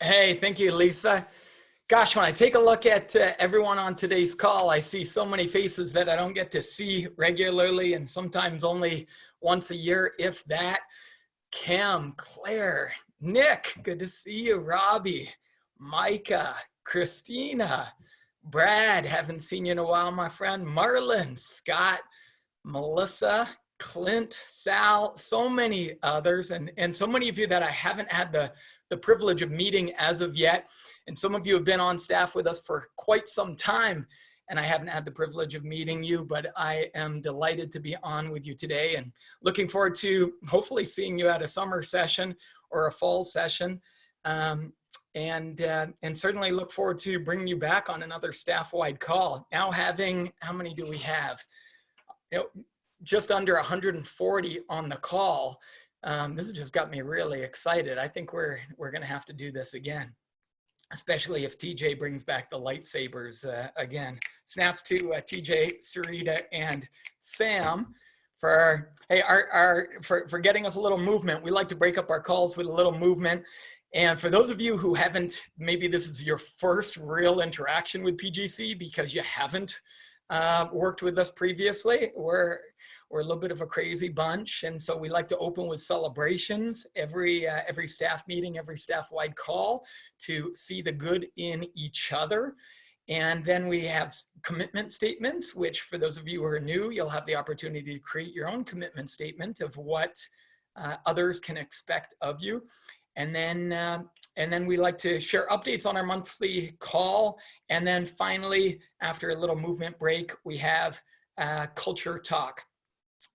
Hey, thank you, Lisa. Gosh, when I take a look at everyone on today's call, I see so many faces that I don't get to see regularly and sometimes only once a year, if that. Kim, Claire, Nick, good to see you. Robbie, Micah, Christina, Brad, haven't seen you in a while, my friend. Marlon, Scott, Melissa, Clint, Sal, so many others, and so many of you that I haven't had the privilege of meeting as of yet. And some of you have been on staff with us for quite some time, and I haven't had the privilege of meeting you, but I am delighted to be on with you today and looking forward to hopefully seeing you at a summer session or a fall session. And certainly look forward to bringing you back on another staff-wide call. Now having, how many do we have? Just under 140 on the call. This has just got me really excited. I think we're going to have to do this again, especially if TJ brings back the lightsabers again. Snaps to TJ, Sarita, and Sam for for getting us a little movement. We like to break up our calls with a little movement. And for those of you who haven't, maybe this is your first real interaction with PGC because you haven't worked with us previously, we're a little bit of a crazy bunch, and so we like to open with celebrations every staff meeting, every staff-wide call, to see the good in each other. And then we have commitment statements, which for those of you who are new, you'll have the opportunity to create your own commitment statement of what others can expect of you. And then we like to share updates on our monthly call. And then finally, after a little movement break, we have culture talk.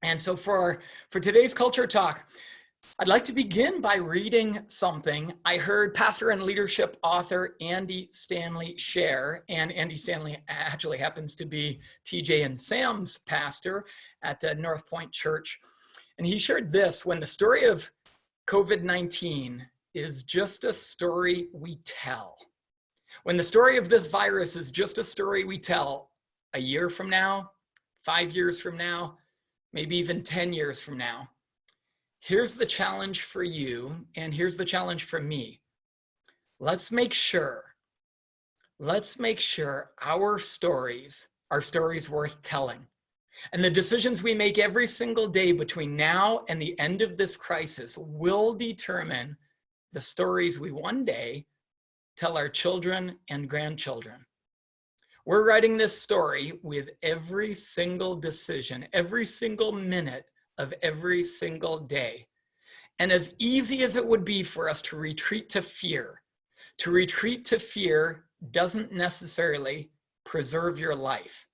And so for today's culture talk, I'd like to begin by reading something I heard pastor and leadership author Andy Stanley share. And Andy Stanley actually happens to be TJ and Sam's pastor at North Point Church. And he shared this: when the story of COVID-19 is just a story we tell, when the story of this virus is just a story we tell a year from now, 5 years from now, maybe even 10 years from now, here's the challenge for you, and here's the challenge for me. Let's make sure our stories are stories worth telling. And the decisions we make every single day between now and the end of this crisis will determine the stories we one day tell our children and grandchildren. We're writing this story with every single decision, every single minute of every single day. And as easy as it would be for us to retreat to fear doesn't necessarily preserve your life.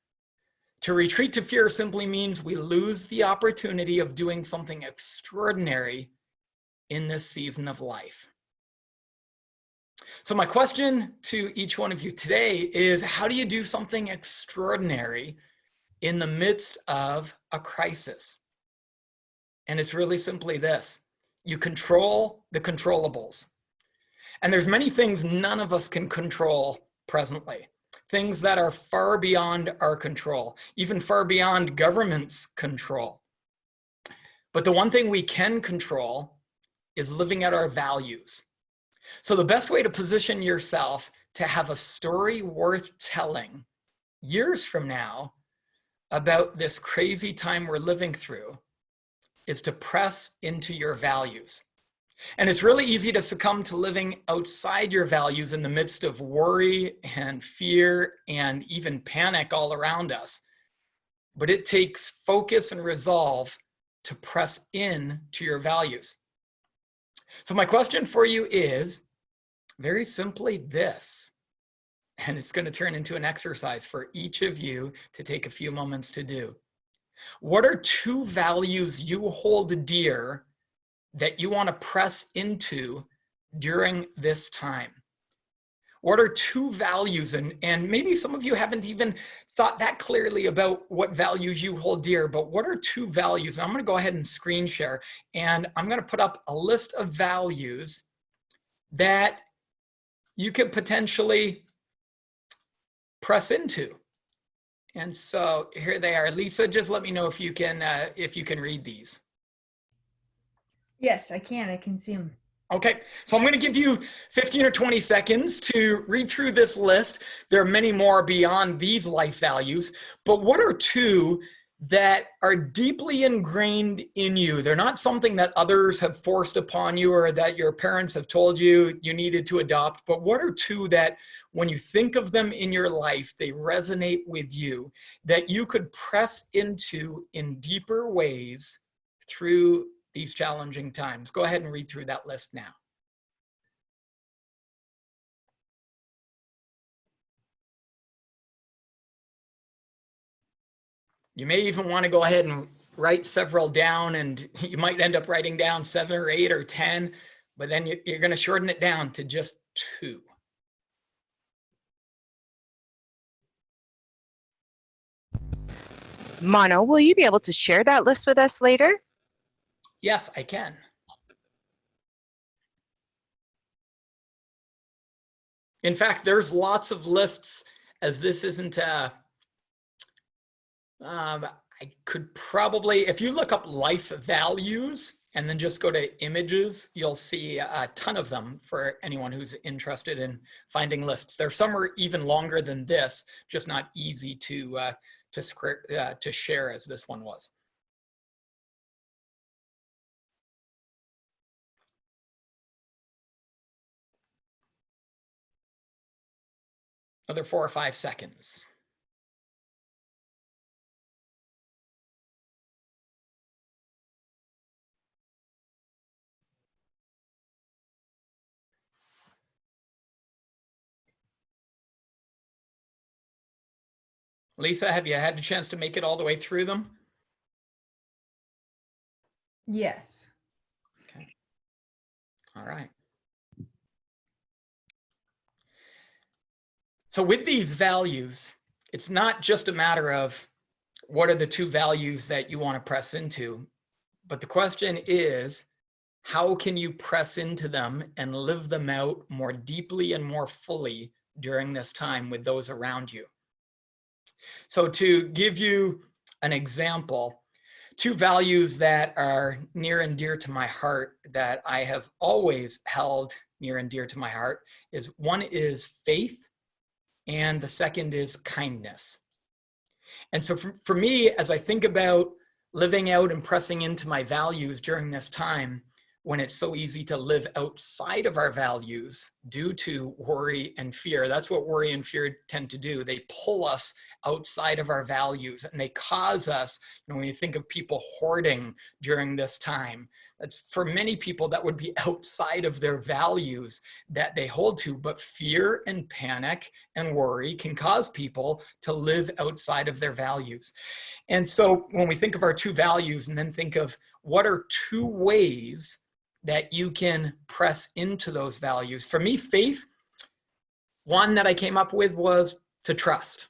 To retreat to fear simply means we lose the opportunity of doing something extraordinary in this season of life. So my question to each one of you today is, how do you do something extraordinary in the midst of a crisis? And it's really simply this: you control the controllables. And there's many things none of us can control presently, things that are far beyond our control, even far beyond government's control. But the one thing we can control is living out our values. So the best way to position yourself to have a story worth telling years from now about this crazy time we're living through is to press into your values. And it's really easy to succumb to living outside your values in the midst of worry and fear and even panic all around us. But it takes focus and resolve to press in to your values. So my question for you is very simply this, and it's going to turn into an exercise for each of you to take a few moments to do. What are two values you hold dear that you want to press into during this time? What are two values? And maybe some of you haven't even thought that clearly about what values you hold dear, but what are two values? And I'm going to go ahead and screen share, and I'm going to put up a list of values that you could potentially press into. And so here they are. Lisa, just let me know if you can read these. Yes, I can see them. Okay, so I'm going to give you 15 or 20 seconds to read through this list. There are many more beyond these life values, but what are two that are deeply ingrained in you? They're not something that others have forced upon you or that your parents have told you you needed to adopt, but what are two that when you think of them in your life, they resonate with you, that you could press into in deeper ways through these challenging times? Go ahead and read through that list now. You may even want to go ahead and write several down, and you might end up writing down 7 or 8 or 10, but then you're going to shorten it down to just 2. Mano, will you be able to share that list with us later? Yes, I can. In fact, there's lots of lists, as this isn't I could probably, if you look up life values and then just go to images, you'll see a ton of them for anyone who's interested in finding lists. There some are even longer than this, just not easy to share as this one was. Another 4 or 5 seconds. Lisa, have you had a chance to make it all the way through them? Yes. Okay. All right. So with these values, it's not just a matter of what are the 2 values that you want to press into, but the question is, how can you press into them and live them out more deeply and more fully during this time with those around you? So to give you an example, 2 values that are near and dear to my heart that I have always held near and dear to my heart is, one is faith and the second is kindness. And so for me, as I think about living out and pressing into my values during this time, when it's so easy to live outside of our values due to worry and fear. That's what worry and fear tend to do. They pull us outside of our values and they cause us, when you think of people hoarding during this time, that's for many people that would be outside of their values that they hold to. But fear and panic and worry can cause people to live outside of their values. And so when we think of our 2 values and then think of what are 2 ways that you can press into those values. For me, faith, one that I came up with was to trust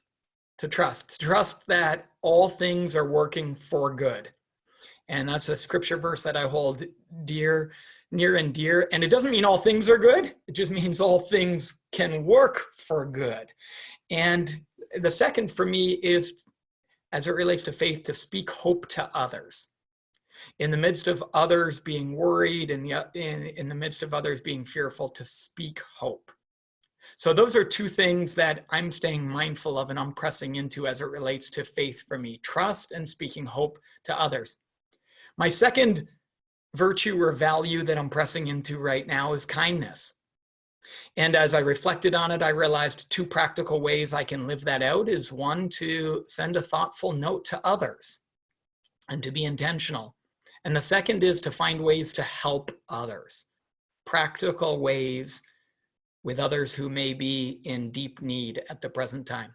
that all things are working for good. And that's a scripture verse that I hold dear, near and dear. And it doesn't mean all things are good. It just means all things can work for good. And the second for me is, as it relates to faith, to speak hope to others. In the midst of others being worried and in the midst of others being fearful, to speak hope. So those are 2 things that I'm staying mindful of and I'm pressing into as it relates to faith for me: trust and speaking hope to others. My second virtue or value that I'm pressing into right now is kindness. And as I reflected on it, I realized 2 practical ways I can live that out is, one, to send a thoughtful note to others and to be intentional. And the second is to find ways to help others, practical ways with others who may be in deep need at the present time.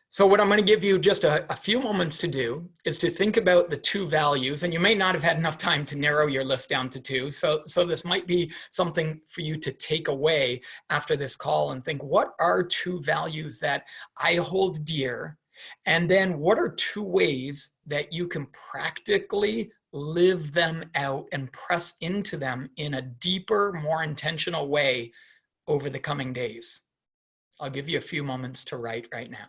So what I'm going to give you just a few moments to do is to think about the 2 values, and you may not have had enough time to narrow your list down to 2. So this might be something for you to take away after this call and think, what are 2 values that I hold dear? And then what are 2 ways that you can practically live them out and press into them in a deeper, more intentional way over the coming days? I'll give you a few moments to write right now.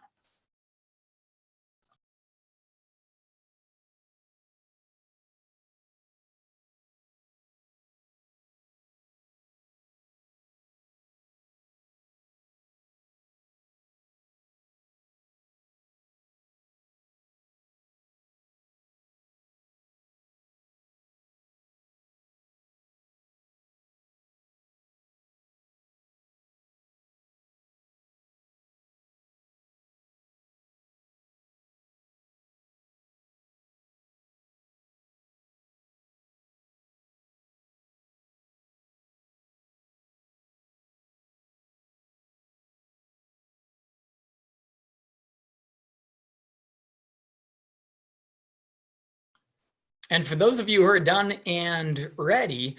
And for those of you who are done and ready,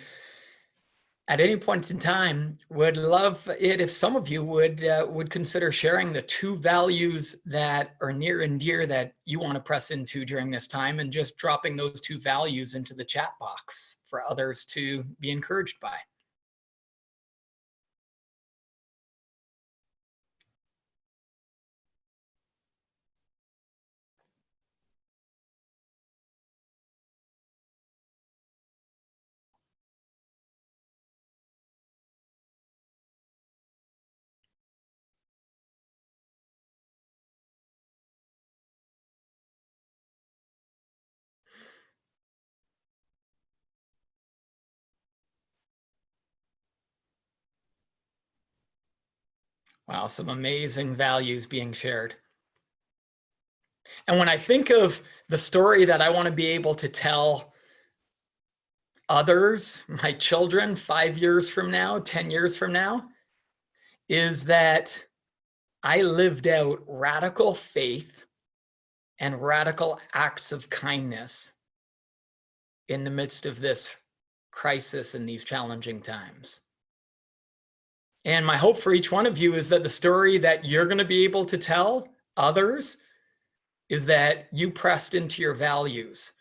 at any point in time, would love it if some of you would consider sharing the 2 values that are near and dear that you want to press into during this time, and just dropping those 2 values into the chat box for others to be encouraged by. Wow, some amazing values being shared. And when I think of the story that I want to be able to tell others, my children, 5 years from now, 10 years from now, is that I lived out radical faith and radical acts of kindness in the midst of this crisis and these challenging times. And my hope for each one of you is that the story that you're going to be able to tell others is that you pressed into your values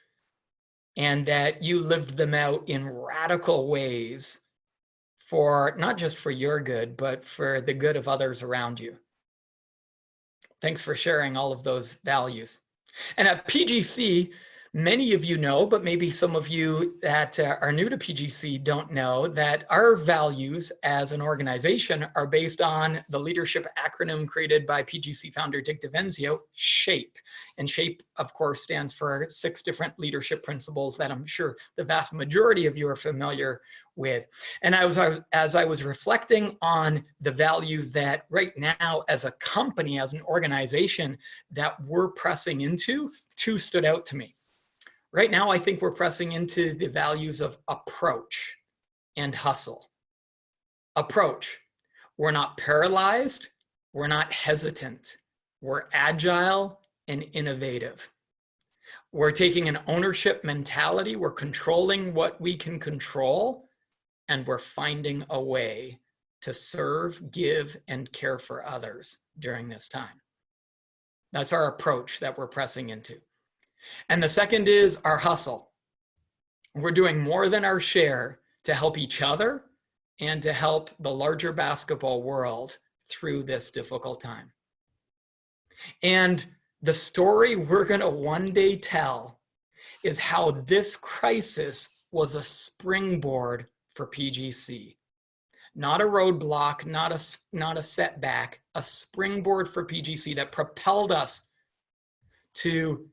and that you lived them out in radical ways, for not just for your good, but for the good of others around you. Thanks for sharing all of those values. And at PGC, many of you know, but maybe some of you that are new to PGC don't know, that our values as an organization are based on the leadership acronym created by PGC founder Dick DeVenzio, SHAPE. And SHAPE, of course, stands for 6 different leadership principles that I'm sure the vast majority of you are familiar with. And as I was reflecting on the values that right now as a company, as an organization, that we're pressing into, 2 stood out to me. Right now, I think we're pressing into the values of approach and hustle. Approach. We're not paralyzed. We're not hesitant. We're agile and innovative. We're taking an ownership mentality. We're controlling what we can control, and we're finding a way to serve, give, and care for others during this time. That's our approach that we're pressing into. And the second is our hustle. We're doing more than our share to help each other and to help the larger basketball world through this difficult time. And the story we're going to one day tell is how this crisis was a springboard for PGC. Not a roadblock, not a setback, a springboard for PGC that propelled us to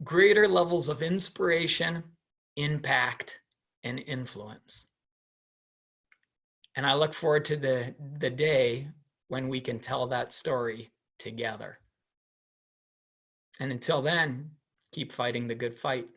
greater levels of inspiration, impact, and influence. And I look forward to the day when we can tell that story together. And until then, keep fighting the good fight.